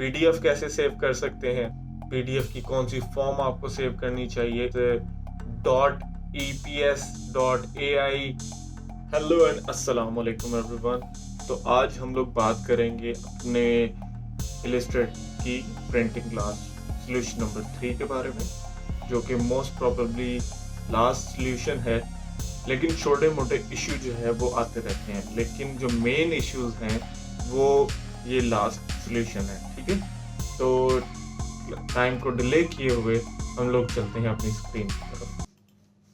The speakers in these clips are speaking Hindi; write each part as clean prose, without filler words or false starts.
पीडीएफ कैसे सेव कर सकते हैं, पीडीएफ की कौन सी फॉर्म आपको सेव करनी चाहिए, dot eps dot ai। Hello and अस्सलाम वालेकुम एवरीवन। तो आज हम लोग बात करेंगे अपने इलस्ट्रेट की प्रिंटिंग क्लास सोल्यूशन नंबर 3 के बारे में, जो कि मोस्ट प्रोबेबली लास्ट सोल्यूशन है। लेकिन छोटे मोटे इश्यू जो है वो आते रहते हैं, लेकिन जो मेन इश्यूज हैं वो ये लास्ट सोल्यूशन है। ठीक है, तो टाइम को डिले किए हुए हम लोग चलते हैं अपनी स्क्रीन की तरफ।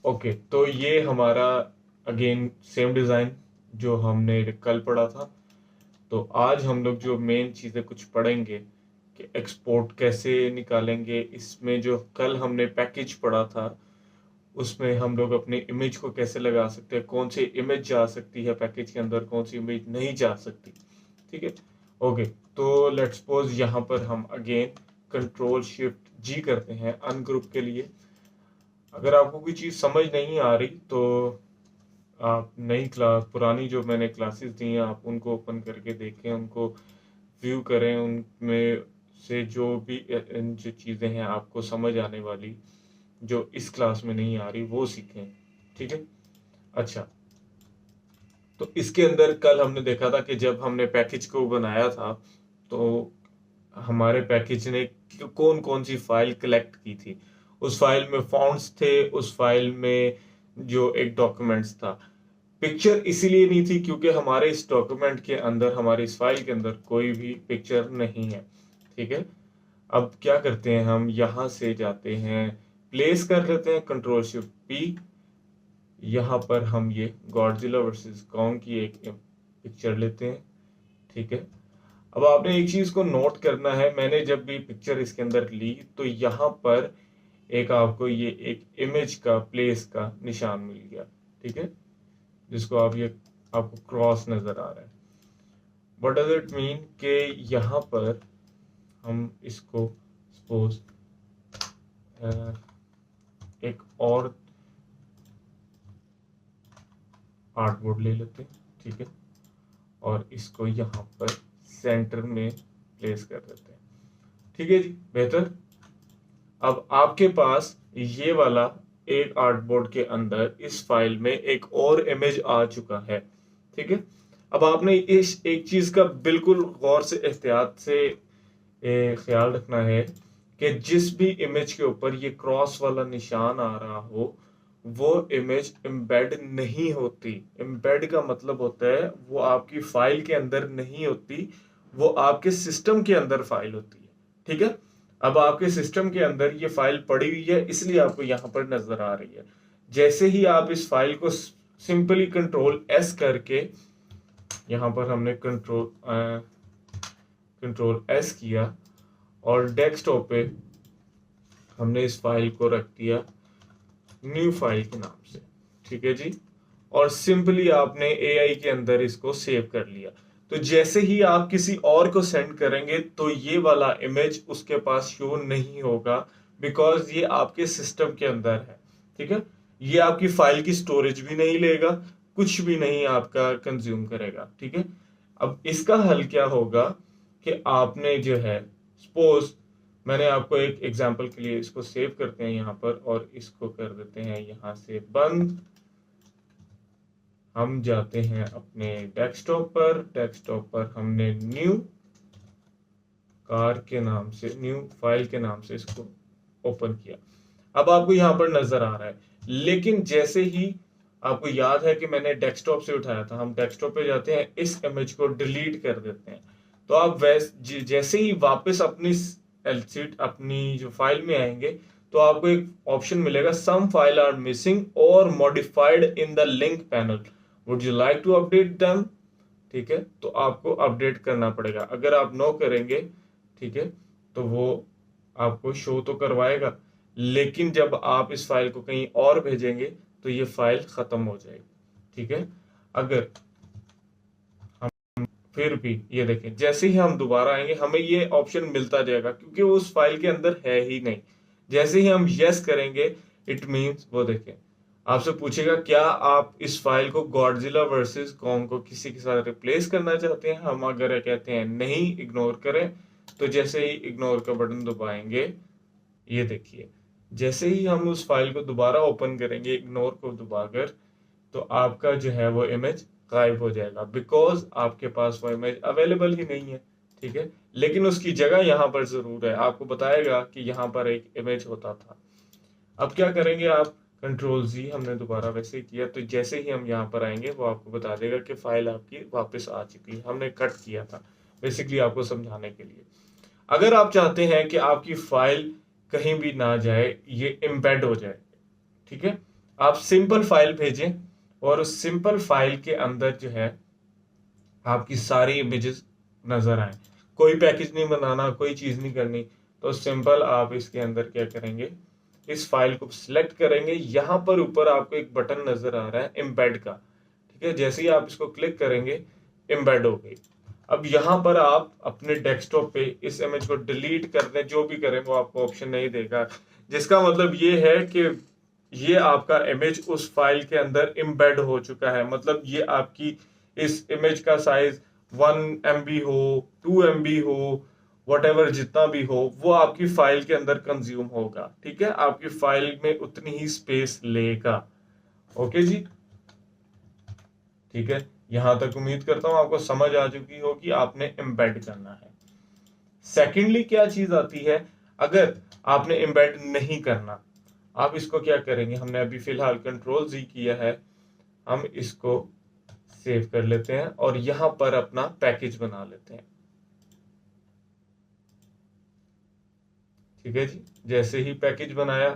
ओके, तो ये हमारा अगेन सेम डिज़ाइन जो हमने कल पढ़ा था। तो आज हम लोग जो मेन चीज़ें कुछ पढ़ेंगे कि एक्सपोर्ट कैसे निकालेंगे। इसमें जो कल हमने पैकेज पढ़ा था उसमें हम लोग अपनी इमेज को कैसे लगा सकते हैं, कौन सी इमेज जा सकती है पैकेज के अंदर, कौन सी इमेज नहीं जा सकती। ठीक है, ओके। तो लेट्स सपोज यहाँ पर हम अगेन कंट्रोल शिफ्ट जी करते हैं अनग्रुप के लिए। अगर आपको कोई चीज़ समझ नहीं आ रही तो आप नई क्लास, पुरानी जो मैंने क्लासेस दी हैं आप उनको ओपन करके देखें, उनको व्यू करें, उनमें से जो भी इन जो चीज़ें हैं आपको समझ आने वाली, जो इस क्लास में नहीं आ रही वो सीखें। ठीक है, अच्छा। तो इसके अंदर कल हमने देखा था कि जब हमने पैकेज को बनाया था तो हमारे पैकेज ने कौन कौन सी फाइल कलेक्ट की थी। उस फाइल में फॉन्ट्स थे, उस फाइल में जो एक डॉक्यूमेंट्स था। पिक्चर इसीलिए नहीं थी क्योंकि हमारे इस डॉक्यूमेंट के अंदर, हमारी इस फाइल के अंदर कोई भी पिक्चर नहीं है। ठीक है, अब क्या करते हैं, हम यहाँ से जाते हैं, प्लेस कर लेते हैं कंट्रोल शिफ्ट पी। यहाँ पर हम ये गॉडजिला वर्सेस कॉन्ग की एक पिक्चर लेते हैं। ठीक है, अब आपने एक चीज को नोट करना है, मैंने जब भी पिक्चर इसके अंदर ली तो यहाँ पर एक आपको ये एक इमेज का प्लेस का निशान मिल गया। ठीक है, जिसको आप ये आपको क्रॉस नजर आ रहा है। व्हाट डज इट मीन कि यहाँ पर हम इसको सपोज एक और आर्टबोर्ड ले लेते हैं। ठीक है, और इसको यहाँ पर सेंटर में प्लेस कर देते हैं। ठीक है जी, बेहतर। अब आपके पास ये वाला एक आर्टबोर्ड के अंदर इस फाइल में एक और इमेज आ चुका है। ठीक है, अब आपने इस एक चीज का बिल्कुल गौर से, एहतियात से ख्याल रखना है कि जिस भी इमेज के ऊपर ये क्रॉस वाला निशान आ रहा हो वो इमेज एम्बेड नहीं होती। एम्बेड का मतलब होता है वो आपकी फाइल के अंदर नहीं होती, वो आपके सिस्टम के अंदर फाइल होती है। ठीक है, अब आपके सिस्टम के अंदर ये फाइल पड़ी हुई है इसलिए आपको यहाँ पर नजर आ रही है। जैसे ही आप इस फाइल को सिंपली कंट्रोल एस करके, यहाँ पर हमने कंट्रोल एस किया और डेस्कटॉप पे हमने इस फाइल को रख दिया न्यू फाइल के नाम से। ठीक है जी, और सिंपली आपने एआई के अंदर इसको सेव कर लिया। तो जैसे ही आप किसी और को सेंड करेंगे तो ये वाला इमेज उसके पास शो नहीं होगा, बिकॉज ये आपके सिस्टम के अंदर है। ठीक है, ये आपकी फाइल की स्टोरेज भी नहीं लेगा, कुछ भी नहीं आपका कंज्यूम करेगा। ठीक है, अब इसका हल क्या होगा कि आपने जो है, सपोज मैंने आपको एक एग्जांपल के लिए इसको सेव करते हैं यहाँ पर और इसको कर देते हैं यहाँ से बंद। हम जाते हैं अपने डेस्कटॉप पर हमने न्यू कार के नाम से, न्यू फाइल के नाम से इसको ओपन किया। अब आपको यहाँ पर नजर आ रहा है, लेकिन जैसे ही आपको याद है कि मैंने डेस्कटॉप से उठाया था, हम डेस्कटॉप पे जाते हैं, इस इमेज को डिलीट कर देते हैं। तो आप जैसे ही वापस अपनी एलसीडी, अपनी जो फाइल में आएंगे तो आपको एक ऑप्शन मिलेगा, सम फाइल आर मिसिंग और modified in the link panel, would you like to update them. ठीक है, तो आपको अपडेट करना पड़ेगा। अगर आप नो करेंगे, ठीक है, तो वो आपको शो तो करवाएगा, लेकिन जब आप इस फाइल को कहीं और भेजेंगे तो ये फाइल खत्म हो जाएगी। ठीक है, अगर हम फिर भी ये देखें, जैसे ही हम दोबारा आएंगे हमें ये ऑप्शन मिलता जाएगा क्योंकि वो उस फाइल के अंदर है ही नहीं। जैसे ही हम यस करेंगे इट मीन्स, वो देखें, आपसे पूछेगा क्या आप इस फाइल को गॉडजिला वर्सेस कॉन्ग को किसी के साथ रिप्लेस करना चाहते हैं। हम अगर कहते हैं नहीं, इग्नोर करें, तो जैसे ही इग्नोर का बटन दबाएंगे, ये देखिए जैसे ही हम उस फाइल को दोबारा ओपन करेंगे इग्नोर को दबाकर, तो आपका जो है वो इमेज गायब हो जाएगा, बिकॉज आपके पास वो इमेज अवेलेबल ही नहीं है। ठीक है, लेकिन उसकी जगह यहाँ पर जरूर है, आपको बताएगा कि यहाँ पर एक इमेज होता था। अब क्या करेंगे आप, कंट्रोल जी, हमने दोबारा वैसे ही किया, तो जैसे ही हम यहाँ पर आएंगे वो आपको बता देगा कि फाइल आपकी वापस आ चुकी है, हमने कट किया था, बेसिकली आपको समझाने के लिए। अगर आप चाहते हैं कि आपकी फाइल कहीं भी ना जाए, ये एम्बेड हो जाए, ठीक है, आप सिंपल फाइल भेजें और उस सिंपल फाइल के अंदर जो है आपकी सारी इमेजेस नजर आए, कोई पैकेज नहीं बनाना, कोई चीज नहीं करनी, तो सिंपल आप इसके अंदर क्या करेंगे, इस फाइल को सिलेक्ट करेंगे, यहां पर ऊपर आपको एक बटन नजर आ रहा है एम्बेड का। ठीक है, जैसे ही आप इसको क्लिक करेंगे एम्बेड हो गई। अब यहाँ पर आप अपने डेस्कटॉप पे इस इमेज को डिलीट करने जो भी करें वो आपको ऑप्शन नहीं देगा, जिसका मतलब ये है कि ये आपका इमेज उस फाइल के अंदर एम्बेड हो चुका है। मतलब ये आपकी इस इमेज का साइज 1 MB हो, 2 MB हो, वटेवर जितना भी हो, वो आपकी फाइल के अंदर कंज्यूम होगा। ठीक है, आपकी फाइल में उतनी ही स्पेस लेगा। ओके जी, ठीक है, यहां तक उम्मीद करता हूं आपको समझ आ चुकी होगी आपने एम्बेड करना है। सेकेंडली क्या चीज आती है, अगर आपने एम्बेड नहीं करना, आप इसको क्या करेंगे, हमने अभी फिलहाल कंट्रोल जी किया है, हम इसको सेव कर लेते हैं और यहां पर अपना पैकेज बना लेते हैं। ठीक है जी, जैसे ही पैकेज बनाया,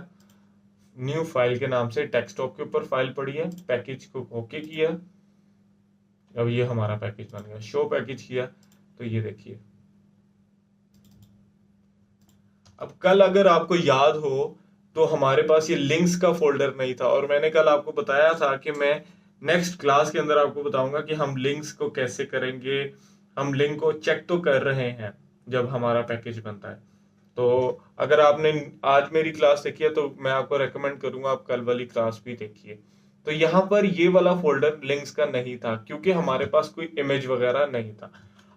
न्यू फाइल के नाम से डेस्कटॉप के ऊपर फाइल पड़ी है, पैकेज को ओके किया, अब ये हमारा पैकेज बन गया। शो पैकेज किया तो ये देखिए। अब कल अगर आपको याद हो तो हमारे पास ये लिंक्स का फोल्डर नहीं था, और मैंने कल आपको बताया था कि मैं नेक्स्ट क्लास के अंदर आपको बताऊंगा कि हम लिंक्स को कैसे करेंगे। हम लिंक को चेक तो कर रहे हैं जब हमारा पैकेज बनता है। तो अगर आपने आज मेरी क्लास देखी है तो मैं आपको रेकमेंड करूंगा आप कल वाली क्लास भी देखिए। तो यहाँ पर ये वाला फोल्डर लिंक्स का नहीं था क्योंकि हमारे पास कोई इमेज वगैरह नहीं था।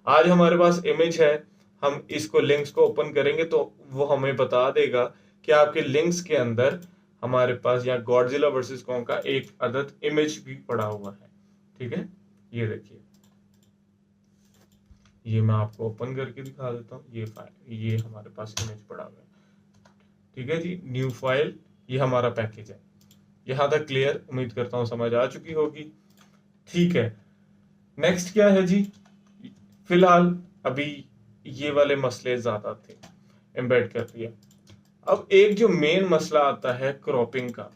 आज हमारे पास इमेज है, हम इसको लिंक्स को ओपन करेंगे तो वो हमें बता देगा कि आपके लिंक्स के अंदर हमारे पास यहाँ गॉडजिला वर्सेस कॉन्ग का एक अदद इमेज भी पड़ा हुआ है। ठीक है, ये देखिए, ये मैं आपको ओपन करके दिखा देता हूँ। ये फाइल, ये हमारे पास इमेज पड़ा हुआ है। ठीक है जी, न्यू फाइल, ये हमारा पैकेज है। यहां तक क्लियर, उम्मीद करता हूं समझ आ चुकी होगी। ठीक है, नेक्स्ट क्या है जी, फिलहाल अभी ये वाले मसले ज्यादा थे, एम्बेड कर दिया। अब एक जो मेन मसला आता है क्रॉपिंग का।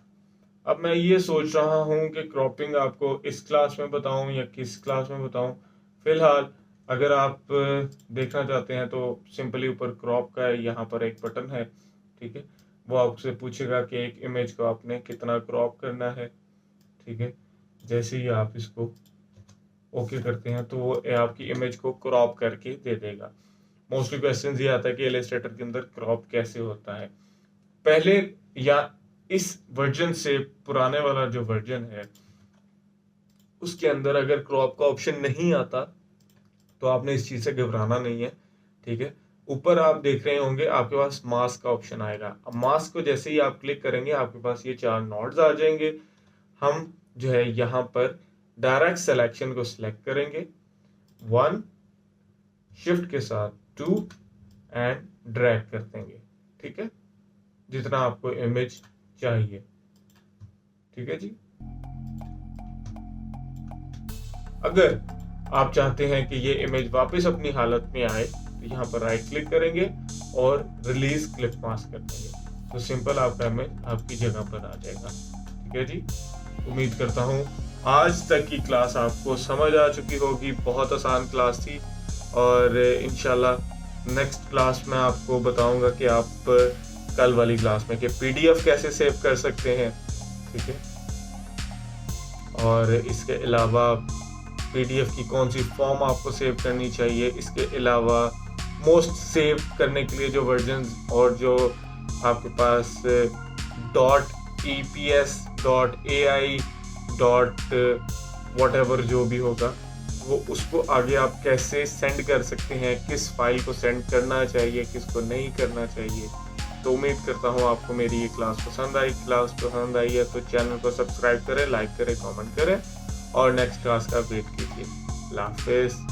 अब मैं ये सोच रहा हूं कि क्रॉपिंग आपको इस क्लास में बताऊं या किस क्लास में बताऊं। फिलहाल अगर आप देखना चाहते हैं तो सिंपली ऊपर क्रॉप का यहाँ पर एक बटन है। ठीक है, वो आपसे पूछेगा कि एक इमेज को आपने कितना क्रॉप करना है। ठीक है, जैसे ही आप इसको ओके करते हैं तो वो आपकी इमेज को क्रॉप करके दे देगा। मोस्टली क्वेश्चन ये आता है कि इलस्ट्रेटर के अंदर क्रॉप कैसे होता है। पहले या इस वर्जन से पुराने वाला जो वर्जन है उसके अंदर अगर क्रॉप का ऑप्शन नहीं आता तो आपने इस चीज से घबराना नहीं है। ठीक है, ऊपर आप देख रहे होंगे आपके पास मास्क का ऑप्शन आएगा। अब मास्क को जैसे ही आप क्लिक करेंगे आपके पास ये 4 नोड्स आ जाएंगे। हम जो है यहाँ पर डायरेक्ट सिलेक्शन को सिलेक्ट करेंगे, 1 शिफ्ट के साथ 2 एंड ड्रैग कर देंगे। ठीक है, जितना आपको इमेज चाहिए। ठीक है जी, अगर आप चाहते हैं कि ये इमेज वापस अपनी हालत में आए तो यहाँ पर राइट क्लिक करेंगे और रिलीज क्लिप मास्क कर देंगे, तो सिंपल आपका इमेज आपकी जगह पर आ जाएगा। ठीक है जी, उम्मीद करता हूँ आज तक की क्लास आपको समझ आ चुकी होगी। बहुत आसान क्लास थी और इंशाल्लाह नेक्स्ट क्लास में आपको बताऊंगा कि आप कल वाली क्लास में कि PDF कैसे सेव कर सकते हैं। ठीक है, और इसके अलावा PDF की कौन सी फॉर्म आपको सेव करनी चाहिए, इसके अलावा मोस्ट सेव करने के लिए जो वर्जन और जो आपके पास .eps .ai .whatever जो भी होगा वो उसको आगे आप कैसे सेंड कर सकते हैं, किस फाइल को सेंड करना चाहिए, किसको नहीं करना चाहिए। तो उम्मीद करता हूँ आपको मेरी ये क्लास पसंद आई है तो चैनल को सब्सक्राइब करें, लाइक करें, कमेंट करें और नेक्स्ट क्लास का वेट कीजिए। अल्लाह हाफिज़।